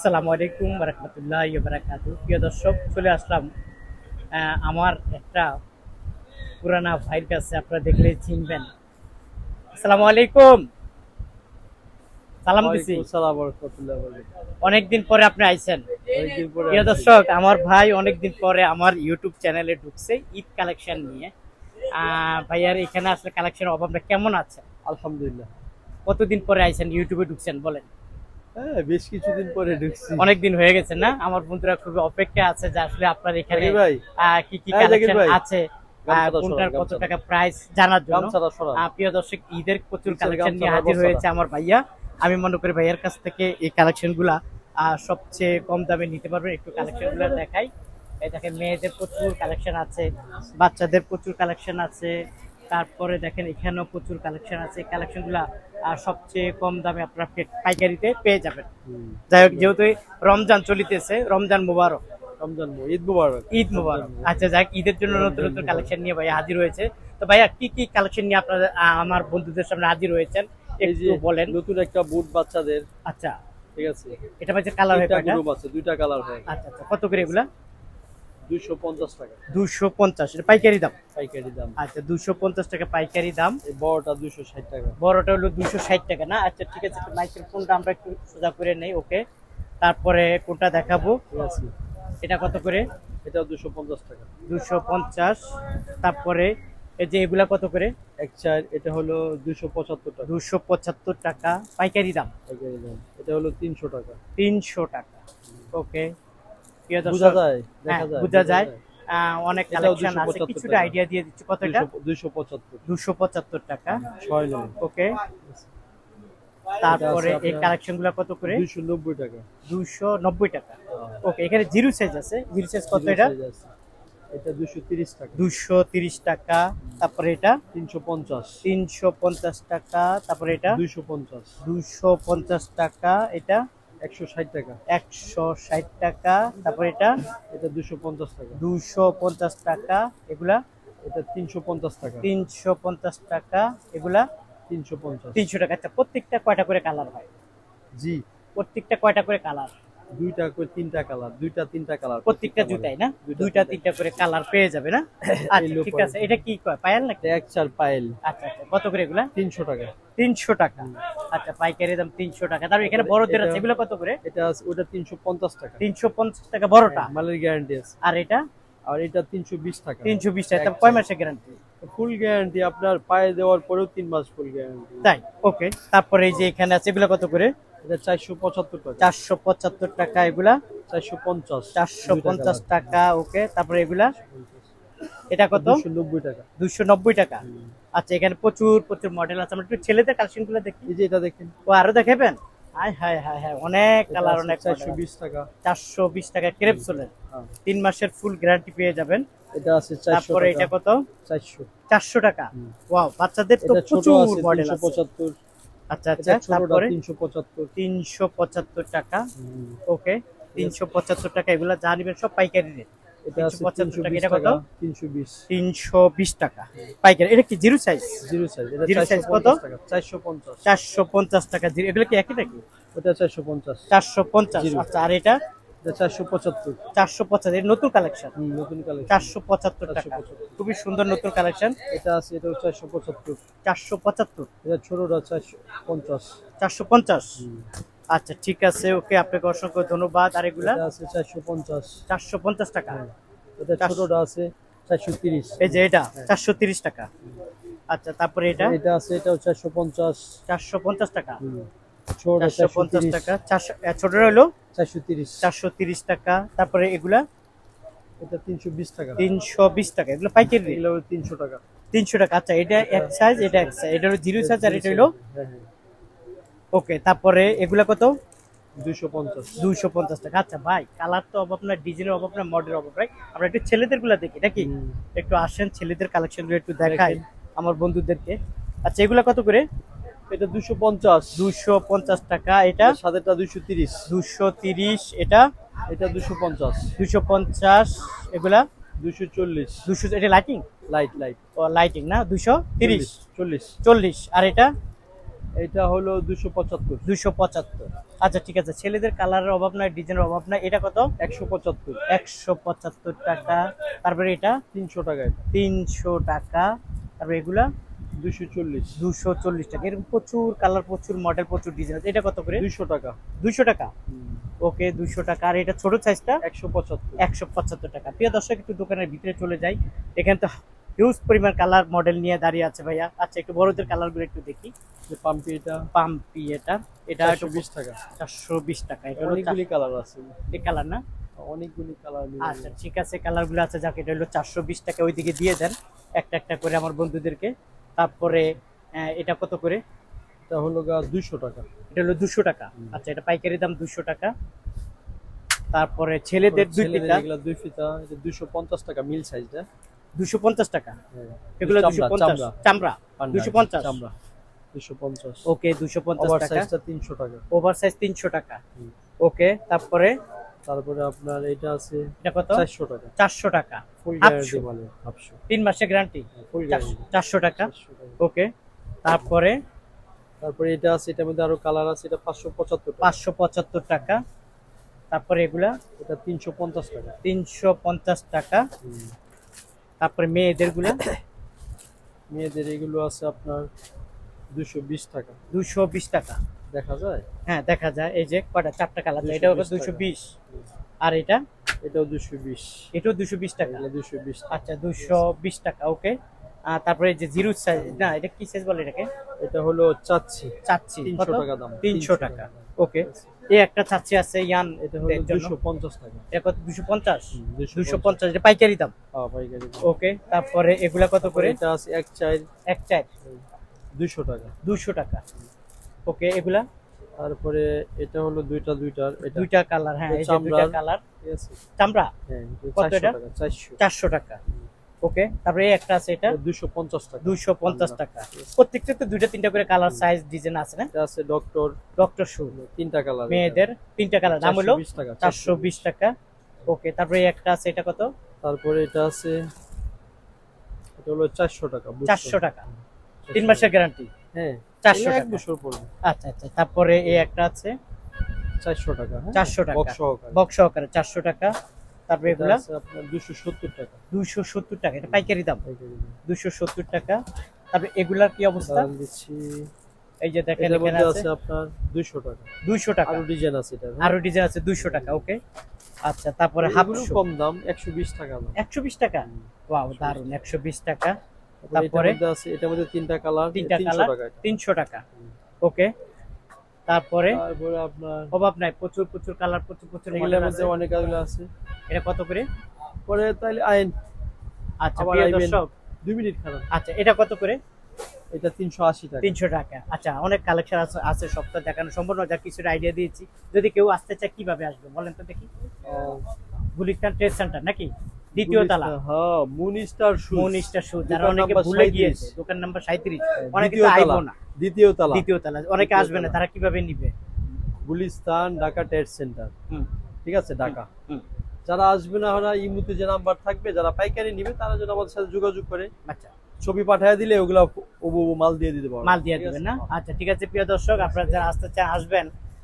আসসালামু আলাইকুম রাহমাতুল্লাহি ওয়া বারাকাতুহু। প্রিয় দর্শক, চলে আসলাম আমার একটা পুরানা ভাইয়ের কাছে। আপনারা দেখলে চিনবেন। আসসালামু আলাইকুম। সালাম দিছি। ওয়ালাইকুম আসসালাম ওয়া রাহমাতুল্লাহি ওয়া বারাকাতুহু। অনেকদিন পরে আপনি আইছেন। অনেকদিন পরে প্রিয় আসছি। দর্শক, আমার ভাই অনেকদিন পরে আমার ইউটিউব চ্যানেলে ঢুকছে ঈদ কালেকশন নিয়ে। ভাইয়ার এখানে আসলে কালেকশনের অভাবটা কেমন আছে? আলহামদুলিল্লাহ। কতদিন পরে আইছেন, ইউটিউবে ঢুকছেন বলেন? হ্যাঁ, বেশ কিছুদিন পরে ঢুকছি। অনেক দিন হয়ে গেছে না? আমার বন্ধুরা খুবই অপেক্ষা আছে যে আসলে আপনার এখানে জাকির ভাই, কি কি হ্যাঁ জাকির কালেকশন ভাই, আছে, গামছাটা কোনটার সরান, কত গামছাটা। টাকা প্রাইস জানার জন্য। গামছাটা সরান। প্রিয় দর্শক, ঈদের প্রচুর নিচের কালেকশন নিয়ে গামছাটা, হাজির বস্তাটা। হয়েছে আমার ভাইয়া। আমি মনে করি ভাইয়ার কাছ থেকে এই কালেকশন গুলা সবচেয়ে কম দামে নিতে পারবেন। একটু কালেকশন গুলো দেখাই। এই দেখেন, মেয়েদের প্রচুর কালেকশন আছে, বাচ্চাদের প্রচুর কালেকশন আছে। তারপরে দেখেন এখানেও প্রচুর কালেকশন আছে। এই কালেকশন গুলা সবচেয়ে কম দামে আপনারা পাইকারিতে পেয়ে যাবেন। হুম। যাই হোক, যেহেতু রমজান চলিতেছে, রমজান মুবারক। ঈদ মুবারক। ঈদ মুবারক। আচ্ছা, যাক, ঈদের জন্য নতুন নতুন কালেকশন নিয়ে ভাইয়া হাজির হয়েছে। তো ভাইয়া, কি কি কালেকশন নিয়ে আপনারা আমার বন্ধুদের সামনে হাজির হয়েছেন এই একটু যে বলেন। নতুন একটা বুট বাচ্চাদের, আচ্ছা, ঠিক আছে? এটা ভাই কালার হয় দুইটা কয়টা? গ্রুপ আছে, দুইটা কালার হয়। আচ্ছা আচ্ছা, কত করে এগুলা? 250 টাকা 250, এটা পাইকারি দাম। পাইকারি দাম। আচ্ছা, 250 টাকা পাইকারি দাম। এই বড়টা 260 টাকা। বড়টা হলো 260 টাকা না? আচ্ছা ঠিক আছে, মাইকের ফোনটা আমরা একটু সোজা করে নেই। ওকে, তারপরে কোনটা দেখাবো? ঠিক আছে, এটা কত করে? এটাও 250 টাকা। 250। তারপরে এই যে এগুলা কত করে? এক চার, এটা হলো 275 টাকা 275 টাকা পাইকারি দাম। পাইকারি দাম। এটা হলো 300 টাকা। 300 টাকা। ওকে, প্রিয় বোঝা দর্শক, যায়, হ্যাঁ দেখা যায়, বোঝা যায়। অনেক এটাও কালেকশন আছে, 275 কিছুটা টাকা। আইডিয়া দিয়ে দিচ্ছি। কত এটা? 275 275 টাকা। 6 নয়। ওকে, এটা আছে তারপরে এই আপনার কালেকশন গুলো কত করে? 290 টাকা। 290 টাকা। ওকে, এখানে জিরো সাইজ আছে। জিরো সাইজ কত জিরো এটা? সাইজ আছে। এটা 230 টাকা। 230 টাকা। তারপরে এটা 350 350 টাকা। তারপরে এটা 250 250 টাকা। এটা 160 টাকা। 160 টাকা। তারপরে এটা এটা 250 টাকা। 250 টাকা। এগুলা এটা 350 টাকা। 350 টাকা। এগুলা 350। 300 টাকা। আচ্ছা, প্রত্যেকটা কয়টা করে কালার হয়? জি, প্রত্যেকটা কয়টা করে কালার? দুইটা করে তিনটা কালার, দুইটা তিনটা কালার প্রত্যেকটা জুতাই না? দুইটা তিনটা করে কালার পেয়ে যাবে না? আচ্ছা ঠিক আছে। এটা কি কয়, পায়াল নাকি? এক চার পায়েল আচ্ছা আচ্ছা, কত করে এগুলা? 300 টাকা। 300 টাকা। আচ্ছা, পাইকারি দাম 300 টাকা। তারপর এখানে বড়দের আছে, এগুলো কত করে? এটা ওটা 350 টাকা। 350 টাকা বড়টা। মালের গ্যারান্টি আছে। আর এটা আর এটা 320 টাকা। 320 টাকা। তারপর কয় মাসের গ্যারান্টি? ফুল গ্যারান্টি, আপনার পায়ে দেওয়ার পরেও 3 মাস ফুল গ্যারান্টি। তাই? ওকে, তারপরে এই যে এখানে আছে, এগুলো কত করে? এটা 475 টাকা। 475 টাকা। এগুলা 450। 450 টাকা। ওকে, তারপরে এগুলা এটা কত? 290 টাকা। 290 টাকা। আচ্ছা, এখানে প্রচুর প্রচুর মডেল আছে। আমরা একটু ছেলেদের কালেকশন গুলো দেখি। এই যে এটা দেখেন, ও, আরো দেখাবেন? হাই হাই হাই হাই, অনেক কালার, অনেক 420 টাকা। 420 টাকা ক্রেপসোলের হ্যাঁ। 3 মাসের ফুল গ্যারান্টি পেয়ে যাবেন। এটা আছে 400 তারপরে টাকা। এটা কত? 400। 400 টাকা। ওয়াও, বাচ্চাদের তো এটা ছোট প্রচুর আছে মডেল আছে। 375। আচ্ছা আচ্ছা, এটা ছোটটা তারপরে 375। 375 টাকা। ওকে, 375 টাকা। এগুলা যা নিবেন সব পাইকারি রেট। এটা আছে 375 টাকা। 320 এটা কত? টাকা। 320। 320 টাকা পাইকারি। এটা কি জিরো সাইজ? Zero size. এটা জিরো সাইজ কত? 450 টাকা। 450। 450 টাকা জিরো। এগুলো কি একই নাকি? ওটা 450। 450। জিরো। আচ্ছা, আর এটা? এটা 475। 450। এটা নতুন কালেকশন। নতুন কালেকশন। 475 টাকা। 475। খুবই সুন্দর নতুন কালেকশন। এটা আছে, এটা 475। 475। এটা ছোটটা 450। 450। আচ্ছা ঠিক আছে, ওকে, আপনাকে অসংখ্য ধন্যবাদ। আর এগুলা? এটা আছে 450। 450 টাকা। এটা ছোটটা আছে 430। এই যে এটা 430 টাকা। আচ্ছা, তারপরে এটা? এটা আছে, এটাও 450। 450 টাকা। ছোট 450 টাকা। 400, ছোটটা হলো 430। 430 টাকা। তারপরে এগুলা? এটা 320 টাকা। 320 টাকা। এগুলো পাইকারি রেট। এগুলো 300 টাকা। 300 টাকা। আচ্ছা, এটা এক সাইজ, এটা এক সাইজ। এটা হলো জিরো সাইজ, আর এটা হলো হ্যাঁ হ্যাঁ। ওকে। তারপরে এগুলা কত? 250। 250 টাকা। আচ্ছা ভাই, কালার তো অভাব না, ডিজাইনের অভাব না, মডেলের অভাব নাই। আমরা একটু ছেলেদের গুলা দেখি নাকি? একটু আসেন, ছেলেদের কালেকশন গুলো একটু দেখাই আমার বন্ধুদেরকে। আচ্ছা, এগুলা কত করে? এটা 250। 250 টাকা। এটা সাদাটা 230। 230। এটা এটা 250। 250। এগুলা 240। 200। এটা লাইটিং? Light light. ও, লাইটিং না? 230। 40। 40। আর এটা? এটা হলো 275 275। আচ্ছা ঠিক আছে, ছেলেদের কালারের অভাব নাই, ডিজাইনের অভাব নাই। এটা কত? 175 175 টাকা। তারপরে এটা 300 টাকা এটা 300 টাকা। তারপরে এগুলা 240 240 টাকা। এরকম প্রচুর কালার, প্রচুর মডেল, প্রচুর ডিজাইন আছে। এটা কত করে? 200 টাকা 200 টাকা। ওকে 200 টাকা। আর এটা ছোট সাইজটা 175 175 টাকা। প্রিয় দর্শক, একটু দোকানের ভিতরে চলে যাই। এখানে তো হিউজ পরিমাণ কালার মডেল নিয়ে দাঁড়িয়ে আছে ভাইয়া। আচ্ছা একটু বড়দের কালারগুলো একটু দেখি। যে পাম্পি এটা পাম্পি এটা একটু 420 টাকা 420 টাকা। এটা হলো অনেকগুলি কালার আছে এই কালার না? অনেকগুলি কালার আচ্ছা ঠিক আছে, কালারগুলো আছে, যাকে এটা হলো 420 টাকা। ওইদিকে দিয়ে দেন একটা একটা করে আমার বন্ধুদেরকে। তারপরে এটা কত করে? এটা হলো 200 টাকা এটা হলো 200 টাকা। আচ্ছা এটা পাইকারি দাম 200 টাকা। তারপরে ছেলেদের দুই ছেলেদের ফিতা এগুলা দুই ফিতা এটা 250 টাকা মিল সাইজটা 250 টাকা। হ্যাঁ এগুলো চামড়া, 250 চামড়া পান্ডা, 250 চামড়া 250 ওকে 250 ওভার টাকা। সাইজটা 300 টাকা ওভার সাইজ 300 টাকা। হুম। ওকে তারপরে তারপরে আপনার এটা আছে এটা কত? 400 টাকা 400 টাকা। ফুল 800 গ্যারান্টি মানে 800 3 মাসের গ্যারান্টি। ফুল গ্যারান্টি 400 টাকা। 400 টাকা ওকে তারপরে তারপরে এটা আছে এটার মধ্যে আরো কালার আছে এটা 575 টাকা 575 টাকা। তারপরে এগুলা এটা 350 টাকা 350 টাকা। হুম। তারপরে মেয়েদের গুলা মেয়েদের এগুলো আছে আপনার 220 টাকা 220 টাকা। দেখা যায় হ্যাঁ দেখা যায়, এই যে কয়টা, 4টা কালার, এটা 220 টাকা। 220। আর এটা এটাও 220 এটাও 220 টাকা। এগুলো 220 টাকা আচ্ছা 220 টাকা। ওকে তারপরে এই যে জিরো সাইজ, না এটা কি সাইজ বলে এটাকে? এটা হলো চাচ্ছি চাচ্ছি 300 টাকা দাম 300 টাকা। ওকে এই একটা চাচ্ছি আছে ইয়ান, এটা হলো 250 টাকা এটা কত? 250 250 250 এটা পাইকারি দাম। হ্যাঁ পাইকারি দাম। ওকে তারপরে এগুলা কত করে? এটা আছে এক চাই এক চার 200 টাকা 200 টাকা। ওকে এগুলা তারপরে এটা হলো দুইটার এটা দুইটা কালার, হ্যাঁ এই যে দুইটা চামড়ার। কালার ঠিক আছে চামড়া হ্যাঁ কত 400 এটা? টাকা 400 400 টাকা। ওকে তারপরে এই একটা আছে, এটা 250 টাকা 250 টাকা। প্রত্যেকটা তো দুইটা তিনটা করে কালার, সাইজ, ডিজাইন আছে না? এটা আছে ডক্টর ডক্টর শু তিনটা কালার মেয়েদের তিনটা কালার, দাম হলো 420 টাকা 420 টাকা। ওকে তারপরে এই একটা আছে, এটা কত? তারপরে এটা আছে এটা হলো 400 টাকা 400 টাকা। 3 মাসের গ্যারান্টি। হ্যাঁ 400 এক টাকা। বছর পড়বে আচ্ছা আচ্ছা তারপরে এই একটা আছে 400 টাকা হ্যাঁ 400 টাকা। বক্স সহকারে বক্স সহকারে 400 টাকা। তারপরে এটা এগুলা আছে আপনার 270 টাকা 270 টাকা, এটা পাইকারি দাম পাইকারি দাম। 270 টাকা। তারপরে এগুলার কি অবস্থা? দাম দিচ্ছি এই যে দেখেন এটার এখানে মধ্যে আছে আছে আপনার 200 টাকা 200 টাকা। আরো ডিজাইন আছে এটা আরো ডিজাইন আছে 200 টাকা। ওকে আচ্ছা তারপরে হাফ এগুলো শু কম দাম 120 টাকা দাম 120 টাকা। ওয়াও দারুন, 120 টাকা। তারপরে তারপরে এটার মধ্যে আছে এটার মধ্যে তিনটা কালার তিনটা 300 কালার টাকা এটা 300 টাকা। ওকে তারপরে তারপরে আপনার অভাব নাই, প্রচুর প্রচুর কালার, প্রচুর প্রচুর এগুলোর মডেল মধ্যে আছে। অনেক কালার আছে এটা কত করে? পরে তাইলে আইন আচ্ছা আবার প্রিয় আইবেন। দর্শক, 2 মিনিট খারাপ আচ্ছা এটা কত করে? এটা 380 টাকা 300 টাকা। আচ্ছা অনেক কালেকশন আছে, আছে সবটা দেখানো সম্ভব না, যা কিছুটা আইডিয়া দিয়েছি। যদি কেউ আসতে চায় কিভাবে আসবে বলেন তো দেখি। গুলিস্তান ট্রেড সেন্টার নাকি? দ্বিতীয় তলা, হ্যাঁ moon star shoes moon star shoe. যারা দোকান অনেকে নাম্বার ভুলে 37 গিয়েছে, দোকান নাম্বার 37। অনেকে দ্বিতীয় তো আইবো তলা না। দ্বিতীয় তলা দ্বিতীয় তলা অনেকে দ্বিতীয় আসবে না, তলা। তারা কিভাবে নিবে? গুলিস্তান ঢাকা ট্রেড সেন্টার হুম ঠিক আছে ঢাকা হুম। যারা আসবে না ওরা ইমুতে যে নাম্বার থাকবে যারা পাইকারি নিবে তারা যেন আমাদের সাথে যোগাযোগ করে আচ্ছা ছবি পাঠিয়ে দিলে ওগুলা ওবু মাল দিয়ে দিতে পারবো মাল দিয়ে ঠিক দিবেন আছে? না? আচ্ছা ঠিক আছে প্রিয় দর্শক, আপনারা যারা আসতে চান আসবেন।